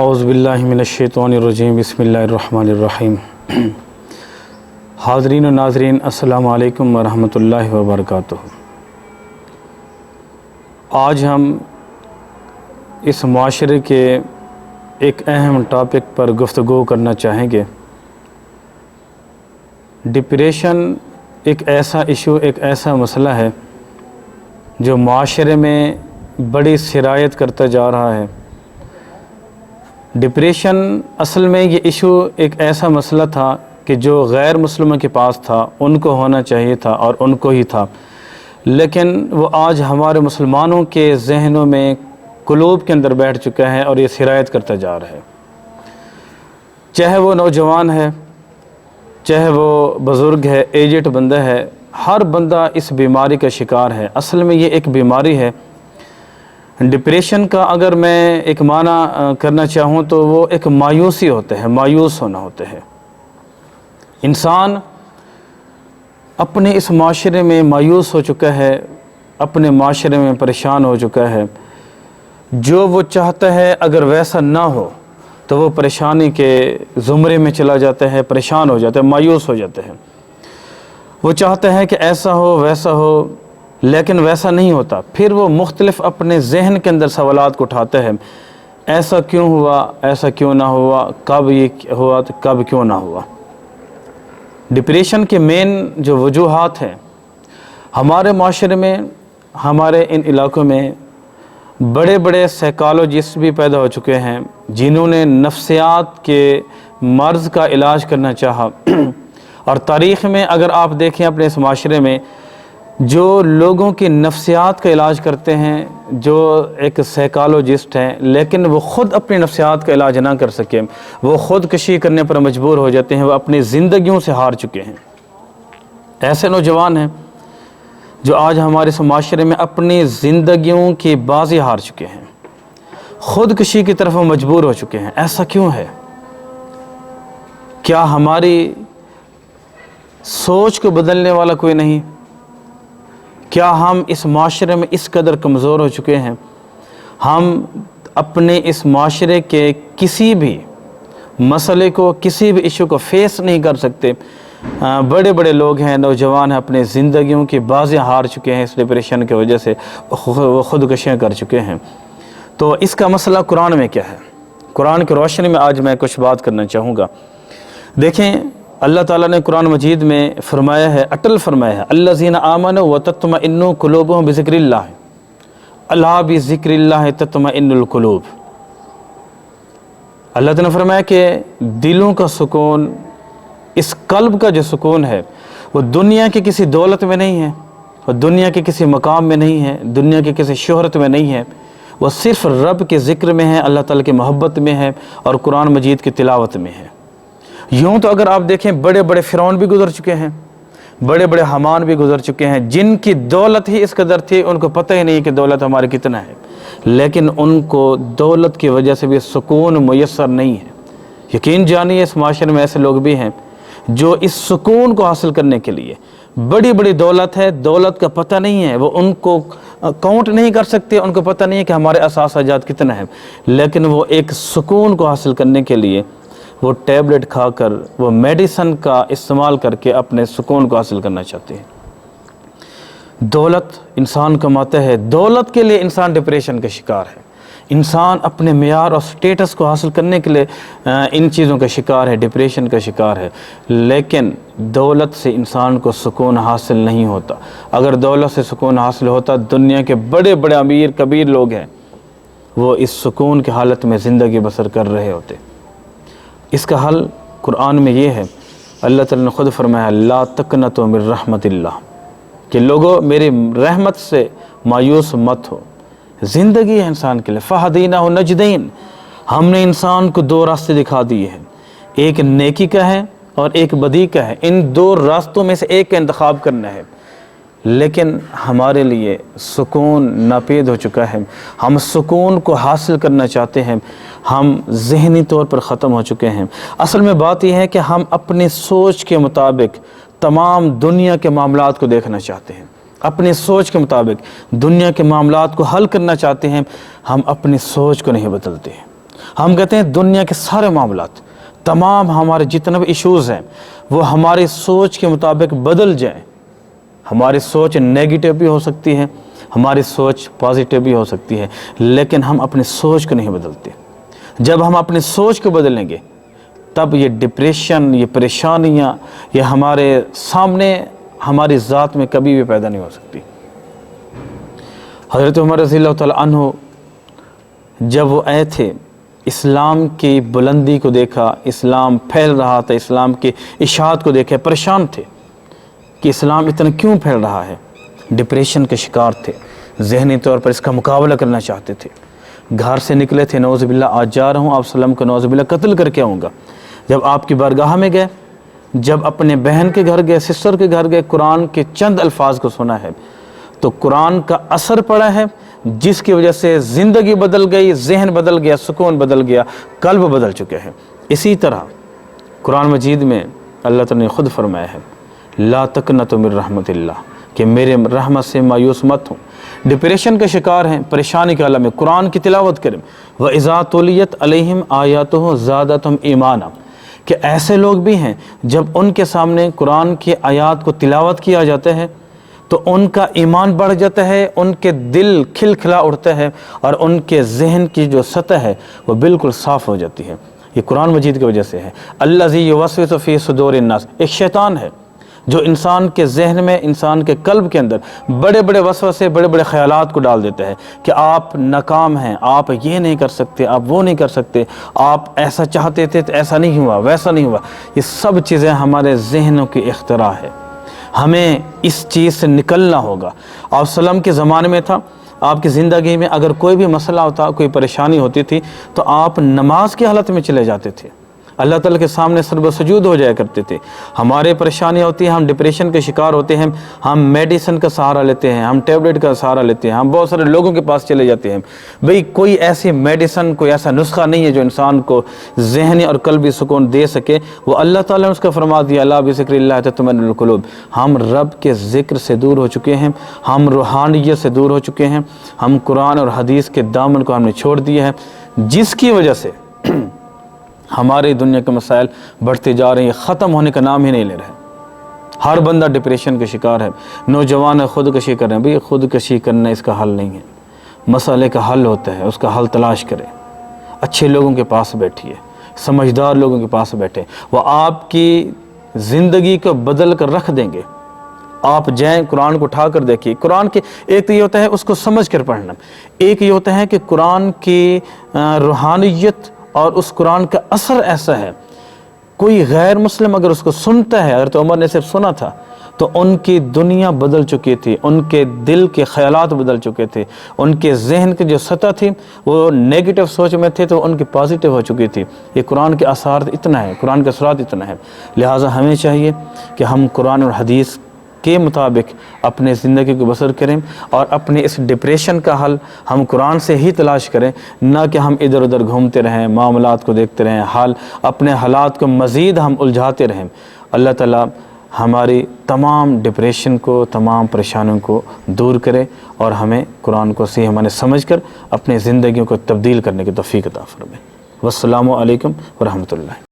اعوذ باللہ من الشیطان الرجیم بسم اللہ الرحمن الرحیم۔ حاضرین و ناظرین السلام علیکم ورحمۃ اللہ وبرکاتہ۔ آج ہم اس معاشرے کے ایک اہم ٹاپک پر گفتگو کرنا چاہیں گے۔ ڈپریشن ایک ایسا ایشو، ایک ایسا مسئلہ ہے جو معاشرے میں بڑی سرایت کرتا جا رہا ہے۔ ڈپریشن اصل میں یہ ایشو ایک ایسا مسئلہ تھا کہ جو غیر مسلموں کے پاس تھا، ان کو ہونا چاہیے تھا اور ان کو ہی تھا، لیکن وہ آج ہمارے مسلمانوں کے ذہنوں میں، قلوب کے اندر بیٹھ چکا ہے اور یہ سرایت کرتا جا رہا ہے۔ چاہے وہ نوجوان ہے، چاہے وہ بزرگ ہے، ایجڈ بندہ ہے، ہر بندہ اس بیماری کا شکار ہے۔ اصل میں یہ ایک بیماری ہے۔ ڈپریشن کا اگر میں ایک معنی کرنا چاہوں تو وہ ایک مایوسی ہوتا ہے، مایوس ہونا ہوتا ہے۔ انسان اپنے اس معاشرے میں مایوس ہو چکا ہے، اپنے معاشرے میں پریشان ہو چکا ہے۔ جو وہ چاہتا ہے اگر ویسا نہ ہو تو وہ پریشانی کے زمرے میں چلا جاتا ہے، پریشان ہو جاتا ہے، مایوس ہو جاتا ہے۔ وہ چاہتا ہے کہ ایسا ہو ویسا ہو، لیکن ویسا نہیں ہوتا۔ پھر وہ مختلف اپنے ذہن کے اندر سوالات کو اٹھاتا ہے، ایسا کیوں ہوا، ایسا کیوں نہ ہوا، کب یہ ہوا تو کب کیوں نہ ہوا۔ ڈپریشن کے مین جو وجوہات ہیں ہمارے معاشرے میں، ہمارے ان علاقوں میں بڑے بڑے سائیکالوجسٹ بھی پیدا ہو چکے ہیں جنہوں نے نفسیات کے مرض کا علاج کرنا چاہا۔ اور تاریخ میں اگر آپ دیکھیں اپنے اس معاشرے میں جو لوگوں کی نفسیات کا علاج کرتے ہیں، جو ایک سائیکالوجسٹ ہیں، لیکن وہ خود اپنی نفسیات کا علاج نہ کر سکے، وہ خودکشی کرنے پر مجبور ہو جاتے ہیں، وہ اپنی زندگیوں سے ہار چکے ہیں۔ ایسے نوجوان ہیں جو آج ہمارے اس معاشرے میں اپنی زندگیوں کی بازی ہار چکے ہیں، خودکشی کی طرف وہ مجبور ہو چکے ہیں۔ ایسا کیوں ہے؟ کیا ہماری سوچ کو بدلنے والا کوئی نہیں؟ کیا ہم اس معاشرے میں اس قدر کمزور ہو چکے ہیں؟ ہم اپنے اس معاشرے کے کسی بھی مسئلے کو، کسی بھی ایشو کو فیس نہیں کر سکتے۔ بڑے بڑے لوگ ہیں، نوجوان ہیں، اپنے زندگیوں کی بازیاں ہار چکے ہیں، اس ڈپریشن کی وجہ سے وہ خودکشیاں کر چکے ہیں۔ تو اس کا مسئلہ قرآن میں کیا ہے؟ قرآن کی روشنی میں آج میں کچھ بات کرنا چاہوں گا۔ دیکھیں، اللہ تعالیٰ نے قرآن مجید میں فرمایا ہے، اٹل فرمایا ہے، الذین آمنوا وتطمئن قلوبهم بذکر اللہ، الا بذکر اللہ تطمئن القلوب۔ اللہ تعالیٰ نے فرمایا کہ دلوں کا سکون، اس قلب کا جو سکون ہے وہ دنیا کی کسی دولت میں نہیں ہے، وہ دنیا کے کسی مقام میں نہیں ہے، دنیا کی کسی شہرت میں نہیں ہے، وہ صرف رب کے ذکر میں ہے، اللہ تعالیٰ کی محبت میں ہے اور قرآن مجید کی تلاوت میں ہے۔ یوں تو اگر آپ دیکھیں بڑے بڑے فرعون بھی گزر چکے ہیں، بڑے بڑے حامان بھی گزر چکے ہیں، جن کی دولت ہی اس قدر تھی ان کو پتہ ہی نہیں کہ دولت ہماری کتنا ہے، لیکن ان کو دولت کی وجہ سے بھی سکون میسر نہیں ہے۔ یقین جانیے اس معاشرے میں ایسے لوگ بھی ہیں جو اس سکون کو حاصل کرنے کے لیے، بڑی بڑی دولت ہے، دولت کا پتہ نہیں ہے، وہ ان کو کاؤنٹ نہیں کر سکتے، ان کو پتہ نہیں ہے کہ ہمارے اثاثہ جات کتنا ہے، لیکن وہ ایک سکون کو حاصل کرنے کے لیے وہ ٹیبلٹ کھا کر، وہ میڈیسن کا استعمال کر کے اپنے سکون کو حاصل کرنا چاہتے ہیں۔ دولت انسان کماتا ہے، دولت کے لیے انسان ڈپریشن کا شکار ہے۔ انسان اپنے معیار اور سٹیٹس کو حاصل کرنے کے لیے ان چیزوں کا شکار ہے، ڈپریشن کا شکار ہے، لیکن دولت سے انسان کو سکون حاصل نہیں ہوتا۔ اگر دولت سے سکون حاصل ہوتا، دنیا کے بڑے بڑے امیر کبیر لوگ ہیں، وہ اس سکون کی حالت میں زندگی بسر کر رہے ہوتے۔ اس کا حل قرآن میں یہ ہے، اللہ تعالیٰ نے خود فرمایا، لا تقنطوا من رحمت اللہ، کہ لوگوں میری رحمت سے مایوس مت ہو۔ زندگی ہے انسان کے لیے، فہدیناہ النجدین، ہم نے انسان کو دو راستے دکھا دیے ہیں، ایک نیکی کا ہے اور ایک بدی کا ہے۔ ان دو راستوں میں سے ایک کا انتخاب کرنا ہے، لیکن ہمارے لیے سکون ناپید ہو چکا ہے۔ ہم سکون کو حاصل کرنا چاہتے ہیں، ہم ذہنی طور پر ختم ہو چکے ہیں۔ اصل میں بات یہ ہے کہ ہم اپنی سوچ کے مطابق تمام دنیا کے معاملات کو دیکھنا چاہتے ہیں، اپنی سوچ کے مطابق دنیا کے معاملات کو حل کرنا چاہتے ہیں، ہم اپنی سوچ کو نہیں بدلتے ہیں۔ ہم کہتے ہیں دنیا کے سارے معاملات، تمام ہمارے جتنے بھی ایشوز ہیں وہ ہماری سوچ کے مطابق بدل جائیں۔ ہماری سوچ نیگیٹو بھی ہو سکتی ہے، ہماری سوچ پازیٹیو بھی ہو سکتی ہے، لیکن ہم اپنی سوچ کو نہیں بدلتے۔ جب ہم اپنی سوچ کو بدلیں گے تب یہ ڈپریشن، یہ پریشانیاں، یہ ہمارے سامنے ہماری ذات میں کبھی بھی پیدا نہیں ہو سکتی۔ حضرت عمر رضی اللہ تعالیٰ عنہ جب وہ آئے تھے، اسلام کی بلندی کو دیکھا، اسلام پھیل رہا تھا، اسلام کی اشاعت کو دیکھے، پریشان تھے کہ اسلام اتنا کیوں پھیل رہا ہے۔ ڈپریشن کے شکار تھے، ذہنی طور پر اس کا مقابلہ کرنا چاہتے تھے۔ گھر سے نکلے تھے، نعوذ باللہ آج جا رہا ہوں، آپ وسلم کو نعوذ باللہ قتل کر کے آؤں گا۔ جب آپ کی بارگاہ میں گئے، جب اپنے بہن کے گھر گئے، سسٹر کے گھر گئے، قرآن کے چند الفاظ کو سنا ہے تو قرآن کا اثر پڑا ہے، جس کی وجہ سے زندگی بدل گئی، ذہن بدل گیا، سکون بدل گیا، قلب بدل چکے ہیں۔ اسی طرح قرآن مجید میں اللہ تعالیٰ نے خود فرمایا ہے لا تقنطوا من رحمت اللہ، کہ میرے رحمت سے مایوس مت ہوں۔ ڈپریشن کا شکار ہیں، پریشانی کے عالم میں قرآن کی تلاوت کریں۔ وَإِذَا تُلِيَتْ عَلَيْهِمْ آيَاتُهُ زَادَتْهُمْ إِيمَانًا، کہ ایسے لوگ بھی ہیں جب ان کے سامنے قرآن کی آیات کو تلاوت کیا جاتا ہے تو ان کا ایمان بڑھ جاتا ہے، ان کے دل کھلکھلا اٹھتا ہے اور ان کے ذہن کی جو سطح ہے وہ بالکل صاف ہو جاتی ہے۔ یہ قرآن مجید کی وجہ سے ہے۔ الذی یوسوس فی صدور الناس، ایک شیطان ہے جو انسان کے ذہن میں، انسان کے قلب کے اندر بڑے بڑے وسوسے، بڑے بڑے خیالات کو ڈال دیتا ہے کہ آپ ناکام ہیں، آپ یہ نہیں کر سکتے، آپ وہ نہیں کر سکتے، آپ ایسا چاہتے تھے تو ایسا نہیں ہوا، ویسا نہیں ہوا۔ یہ سب چیزیں ہمارے ذہنوں کی اختراع ہے، ہمیں اس چیز سے نکلنا ہوگا۔ آپ سلم کے زمانے میں تھا، آپ کی زندگی میں اگر کوئی بھی مسئلہ ہوتا، کوئی پریشانی ہوتی تھی تو آپ نماز کی حالت میں چلے جاتے تھے، اللہ تعالیٰ کے سامنے سر سجود ہو جایا کرتے تھے۔ ہمارے پریشانی ہوتی ہے، ہم ڈپریشن کے شکار ہوتے ہیں، ہم میڈیسن کا سہارا لیتے ہیں، ہم ٹیبلٹ کا سہارا لیتے ہیں، ہم بہت سارے لوگوں کے پاس چلے جاتے ہیں۔ بھئی کوئی ایسی میڈیسن، کوئی ایسا نسخہ نہیں ہے جو انسان کو ذہنی اور قلبی سکون دے سکے۔ وہ اللہ تعالیٰ نے اس کا فرما دیا الا بذکر اللہ تطمئن القلوب۔ ہم رب کے ذکر سے دور ہو چکے ہیں، ہم روحانیت سے دور ہو چکے ہیں، ہم قرآن اور حدیث کے دامن کو ہم نے چھوڑ دیا ہے، جس کی وجہ سے ہماری دنیا کے مسائل بڑھتے جا رہے ہیں، ختم ہونے کا نام ہی نہیں لے رہے۔ ہر بندہ ڈپریشن کا شکار ہے، نوجوان خودکشی کر رہے ہیں۔ بھئی خودکشی کرنا اس کا حل نہیں ہے، مسئلے کا حل ہوتا ہے، اس کا حل تلاش کریں، اچھے لوگوں کے پاس بیٹھیے، سمجھدار لوگوں کے پاس بیٹھے، وہ آپ کی زندگی کو بدل کر رکھ دیں گے۔ آپ جائیں قرآن کو اٹھا کر دیکھیے، قرآن کے ایک تو یہ ہوتا ہے اس کو سمجھ کر پڑھنا، ایک یہ ہوتا ہے کہ قرآن کی روحانیت اور اس قرآن کا اثر ایسا ہے، کوئی غیر مسلم اگر اس کو سنتا ہے، حضرت عمر نے صرف سنا تھا تو ان کی دنیا بدل چکی تھی، ان کے دل کے خیالات بدل چکے تھے، ان کے ذہن کی جو سطح تھی وہ نیگیٹو سوچ میں تھے تو ان کی پازیٹیو ہو چکی تھی۔ یہ قرآن کے اثار اتنا ہے، قرآن کے اثرات اتنا ہے، لہٰذا ہمیں چاہیے کہ ہم قرآن اور حدیث کے مطابق اپنے زندگی کو بسر کریں اور اپنے اس ڈپریشن کا حل ہم قرآن سے ہی تلاش کریں، نہ کہ ہم ادھر ادھر گھومتے رہیں، معاملات کو دیکھتے رہیں، اپنے حالات کو مزید ہم الجھاتے رہیں۔ اللہ تعالیٰ ہماری تمام ڈپریشن کو، تمام پریشانیوں کو دور کرے اور ہمیں قرآن کو صحیح معنی سمجھ کر اپنی زندگیوں کو تبدیل کرنے کی توفیق عطا فرمائے۔ والسلام علیکم ورحمۃ اللہ۔